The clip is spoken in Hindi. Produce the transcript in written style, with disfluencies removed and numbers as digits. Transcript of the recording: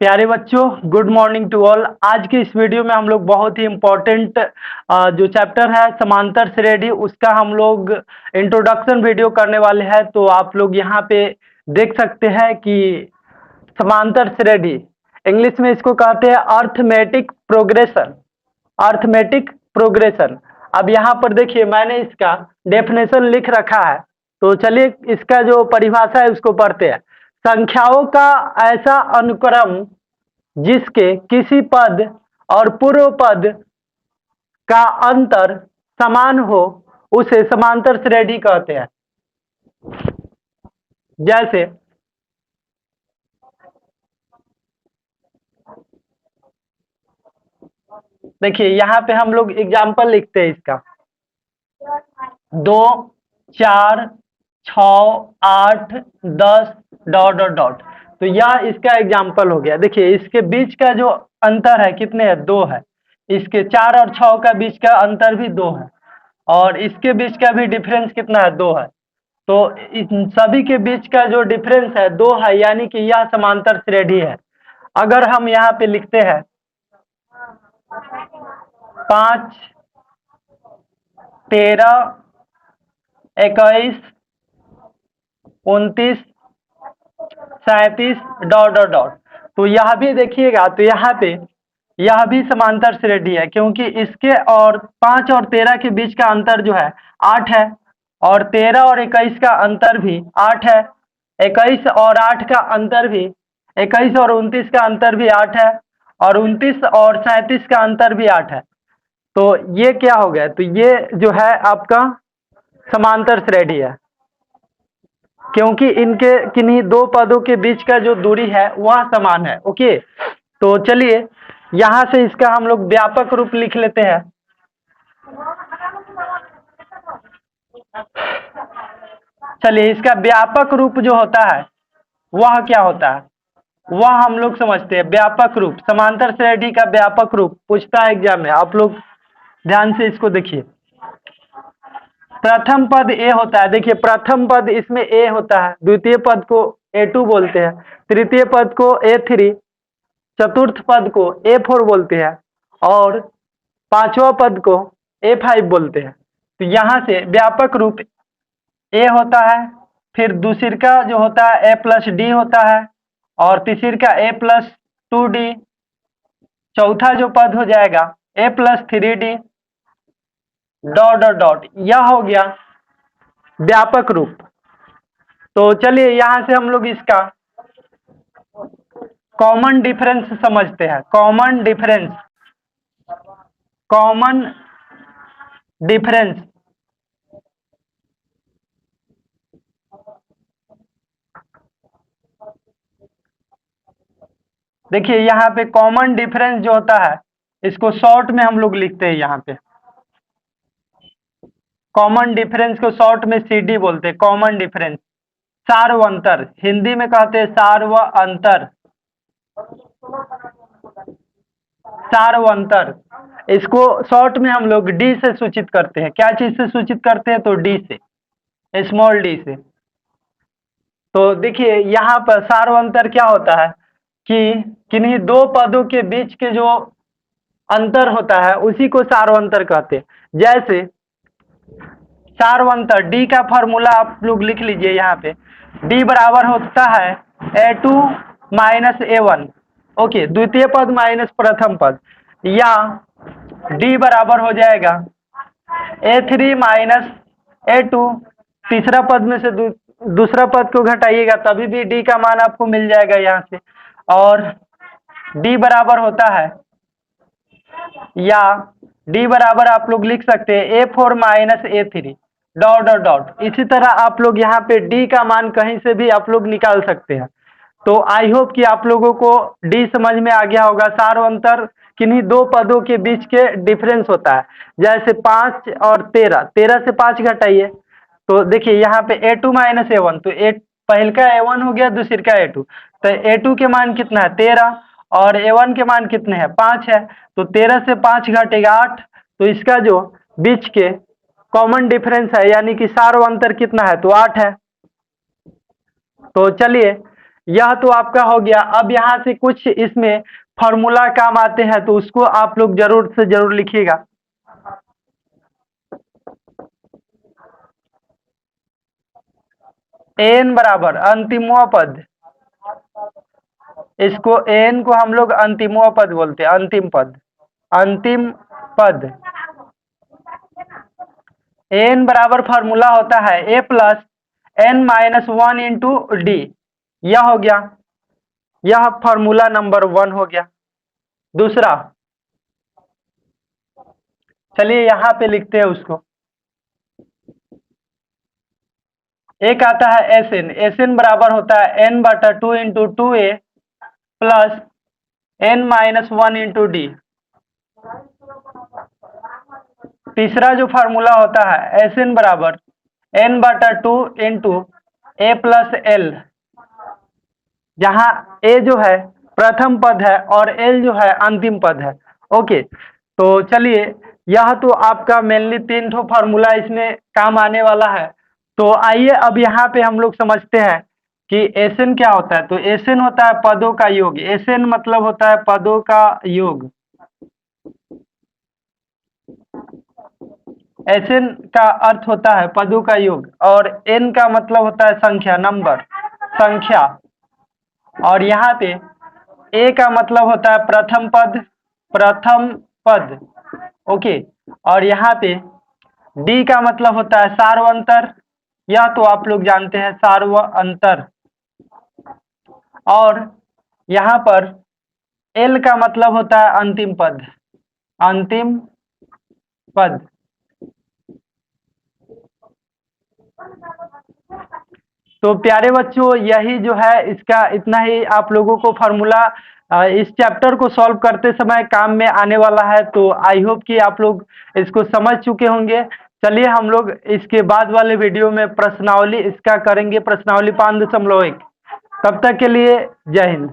प्यारे बच्चों, गुड मॉर्निंग टू ऑल। आज की इस वीडियो में हम लोग बहुत ही इम्पोर्टेंट जो चैप्टर है समांतर श्रेणी, उसका हम लोग इंट्रोडक्शन वीडियो करने वाले हैं। तो आप लोग यहाँ पे देख सकते हैं कि समांतर श्रेणी इंग्लिश में इसको कहते हैं अर्थमेटिक प्रोग्रेशन। Arithmetic progression. अब यहाँ पर देखिए, मैंने इसका डेफिनेशन लिख रखा है, तो चलिए इसका जो परिभाषा है उसको पढ़ते हैं। संख्याओं का ऐसा अनुक्रम जिसके किसी पद और पूर्व पद का अंतर समान हो, उसे समांतर श्रेणी कहते हैं। जैसे देखिए, यहाँ पे हम लोग एग्जाम्पल लिखते हैं इसका 2, 4, 6, 8, 10 डॉट डॉट डॉट। तो यह इसका एग्जाम्पल हो गया। देखिए, इसके बीच का जो अंतर है कितने है? 2 है। इसके 4 और 6 का बीच का अंतर भी 2 है, और इसके बीच का भी डिफरेंस कितना है? 2 है। तो इन सभी के बीच का जो डिफरेंस है 2 है, यानी कि यह समांतर श्रेणी है। अगर हम यहाँ पे लिखते हैं 5, 13, 21, 29, 37 डॉट डॉट डॉट, तो यह भी देखिएगा, तो यहाँ पे यह भी समांतर श्रेणी है, क्योंकि इसके और 5 और 13 के बीच का अंतर जो है 8 है, और 13 और 21 का अंतर भी 8 है। 21 और 8 का अंतर भी 21 और 29 का अंतर भी 8 है, और 29 और 37 का अंतर भी 8 है। तो ये क्या हो गया? तो ये जो है आपका समांतर श्रेणी है, क्योंकि इनके किन्हीं दो पदों के बीच का जो दूरी है वह समान है। ओके, तो चलिए यहाँ से इसका हम लोग व्यापक रूप लिख लेते हैं। चलिए, इसका व्यापक रूप जो होता है वह क्या होता है, वह हम लोग समझते हैं। व्यापक रूप, समांतर श्रेणी का व्यापक रूप पूछता है एग्जाम में, आप लोग ध्यान से इसको देखिए। प्रथम पद ए होता है। देखिए, प्रथम पद इसमें ए होता है, द्वितीय पद को A2 बोलते हैं, तृतीय पद को A3, चतुर्थ पद को A4 बोलते हैं, और पांचवा पद को A5 बोलते हैं। तो यहाँ से व्यापक रूप ए होता है, फिर दूसरी का जो होता है A+D होता है, और तीसरी का A+2D, चौथा जो पद हो जाएगा A+3D डॉट डॉट डॉट। यह हो गया व्यापक रूप। तो चलिए यहाँ से हम लोग इसका कॉमन डिफरेंस समझते हैं। Common difference, common difference. देखिए, यहाँ पे कॉमन डिफरेंस जो होता है इसको शॉर्ट में हम लोग लिखते हैं। यहाँ पे कॉमन डिफरेंस को शॉर्ट में CD बोलते हैं। कॉमन डिफरेंस, सार्व अंतर, हिंदी में कहते हैं सार्व अंतर। सार्व अंतर, इसको शॉर्ट में हम लोग D से सूचित करते हैं। क्या चीज से सूचित करते हैं? तो D से, स्मॉल d से। तो देखिए, यहाँ पर सार्व अंतर क्या होता है कि किन्हीं दो पदों के बीच के जो अंतर होता है उसी को सार्व अंतर कहते हैं। जैसे सार्व अंतर, D का फॉर्मूला आप लोग लिख लीजिए यहाँ पे। D बराबर होता है A2 माइनस A1। ओके, द्वितीय पद माइनस प्रथम पद, या D बराबर हो जाएगा A3 माइनस A2। तीसरा पद में से दूसरा पद को घटाइएगा तभी भी D का मान आपको मिल जाएगा यहाँ से। और D बराबर होता है, या D बराबर आप लोग लिख सकते हैं A4 minus A3 dot dot dot. इसी तरह आप लोग यहाँ पे D का मान कहीं से भी आप लोग निकाल सकते हैं। तो आई होप कि आप लोगों को D समझ में आ गया होगा। सार्व अंतर किन्हीं दो पदों के बीच के डिफरेंस होता है। जैसे 5 और 13, 13 से 5 घटाइए तो देखिए यहाँ पे A2 माइनस A1, तो पहल का A1 हो गया, दूसरी का A2। तो A2 के मान कितना है? 13, और A1 के मान कितने हैं? 5 है। तो 13 से 5 घटेगा 8। तो इसका जो बीच के कॉमन डिफरेंस है, यानी कि सार्व अंतर कितना है? तो 8 है। तो चलिए यह तो आपका हो गया। अब यहाँ से कुछ इसमें फॉर्मूला काम आते हैं तो उसको आप लोग जरूर से जरूर लिखिएगा। एन बराबर अंतिमवा पद, इसको एन को हम लोग अंतिमवा पद बोलते हैं, अंतिम पद, अंतिम पद। एन बराबर फॉर्मूला होता है A plus N minus one into D. यह हो गया, यह फॉर्मूला नंबर 1 हो गया। दूसरा, चलिए यहां पे लिखते हैं उसको। एक आता है एस एन, एस एन बराबर होता है एन बटा 2 into 2a plus N minus 1 into D. तीसरा जो फार्मूला होता है एस एन बराबर एन बटा 2 इंटू ए प्लस एल, जहां ए जो है प्रथम पद है और एल जो है अंतिम पद है। ओके, तो चलिए यह तो आपका मेनली 3 ठो फार्मूला इसमें काम आने वाला है। तो आइए अब यहाँ पे हम लोग समझते हैं कि एसएन क्या होता है। तो एसएन होता है पदों का योग, एसएन मतलब होता है पदों का योग। एसएन का अर्थ होता है पदों का योग और एन का मतलब होता है संख्या, नंबर, संख्या। और यहाँ पे ए का मतलब होता है प्रथम पद, प्रथम पद। ओके, और यहाँ पे डी का मतलब होता है सार्वंतर, यह तो आप लोग जानते हैं सार्वंतर। और यहाँ पर एल का मतलब होता है अंतिम पद, अंतिम पद। तो प्यारे बच्चों यही जो है इसका इतना ही आप लोगों को फार्मूला इस चैप्टर को सॉल्व करते समय काम में आने वाला है। तो आई होप कि आप लोग इसको समझ चुके होंगे। चलिए हम लोग इसके बाद वाले वीडियो में प्रश्नावली इसका करेंगे, प्रश्नावली 5.1। तब तक के लिए जय हिंद।